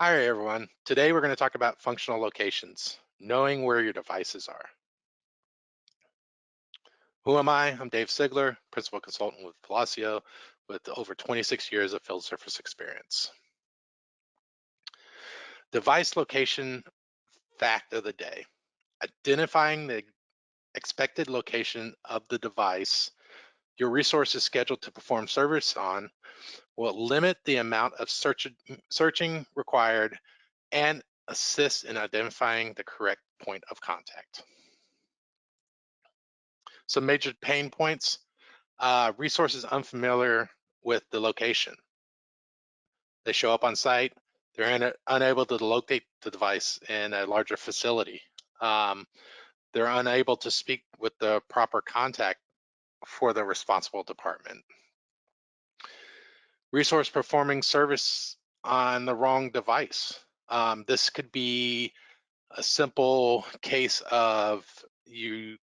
Hi everyone. Today we're going to talk about functional locations, knowing where your devices are. Who am I? I'm Dave Sigler, Principal Consultant with Velosio with over 26 years of field service experience. Device location fact of the day. Identifying the expected location of the device your resource is scheduled to perform service on will limit the amount of searching required and assist in identifying the correct point of contact. Some major pain points, resources unfamiliar with the location. They show up on site, they're unable to locate the device in a larger facility. Um, they're unable to speak with the proper contact for the responsible department. Resource performing service on the wrong device. This could be a simple case of the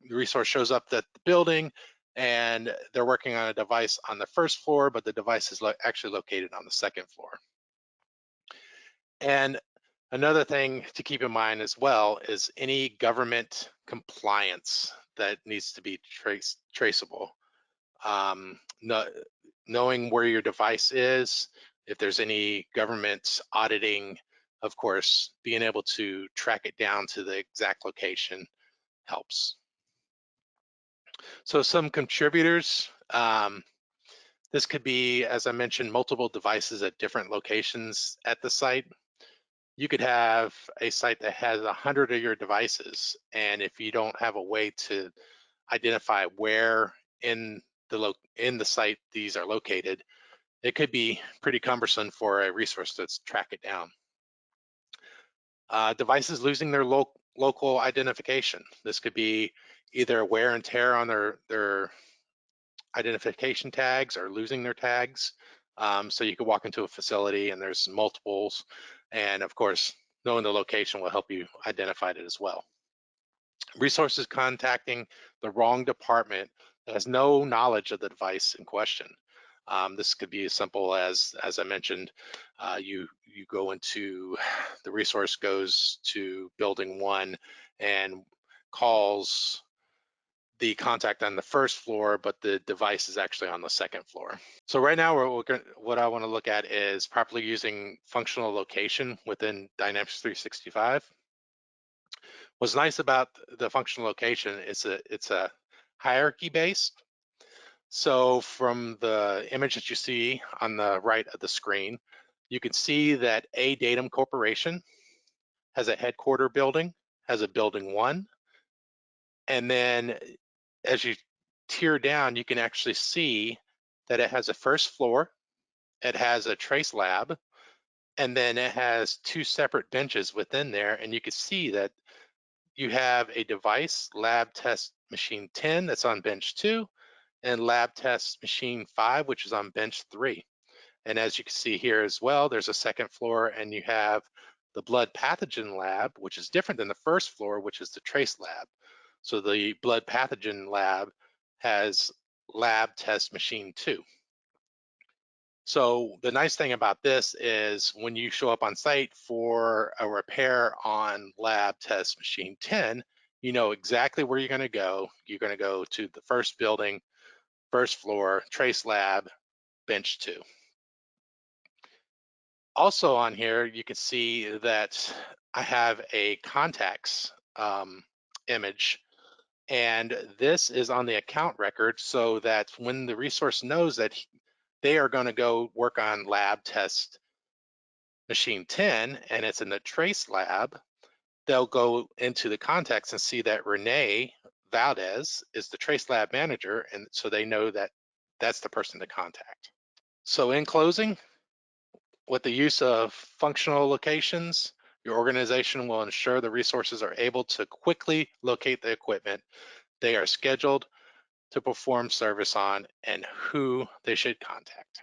resource shows up at the building and they're working on a device on the first floor, but the device is actually located on the second floor. And another thing to keep in mind as well is any government compliance that needs to be traceable. No, knowing where your device is, if there's any government auditing, of course, being able to track it down to the exact location helps. So some contributors, this could be, as I mentioned, multiple devices at different locations at the site. You could have a site that has 100 of your devices, and if you don't have a way to identify where in the site these are located, it could be pretty cumbersome for a resource to track it down. Devices losing their local identification. This could be either wear and tear on their identification tags or losing their tags. So you could walk into a facility and there's multiples, and of course, knowing the location will help you identify it as well. Resources contacting the wrong department that has no knowledge of the device in question. This could be as simple as I mentioned, you go into, the resource goes to building 1 and calls the contact on the first floor, but the device is actually on the second floor. So right now, what I want to look at is properly using functional location within Dynamics 365. What's nice about the functional location is it's a hierarchy based. So from the image that you see on the right of the screen, you can see that A Datum Corporation has a headquarter building, has a building 1, and then as you tier down, you can actually see that it has a first floor, it has a trace lab, and then it has 2 separate benches within there, and you can see that you have a device lab test machine 10 that's on bench 2 and lab test machine 5, which is on bench 3. And as you can see here as well, there's a second floor and you have the blood pathogen lab, which is different than the first floor, which is the trace lab. So the blood pathogen lab has lab test machine 2. So the nice thing about this is when you show up on site for a repair on lab test machine 10, you know exactly where you're going to go. You're going to go to the first building, first floor, trace lab, bench 2. Also on here, you can see that I have a contacts image, and this is on the account record so that when the resource knows that they are going to go work on lab test machine 10 and it's in the trace lab, they'll go into the contacts and see that Renee Valdez is the trace lab manager, and so they know that that's the person to contact. So in closing, with the use of functional locations, your organization will ensure the resources are able to quickly locate the equipment they are scheduled to perform service on and who they should contact.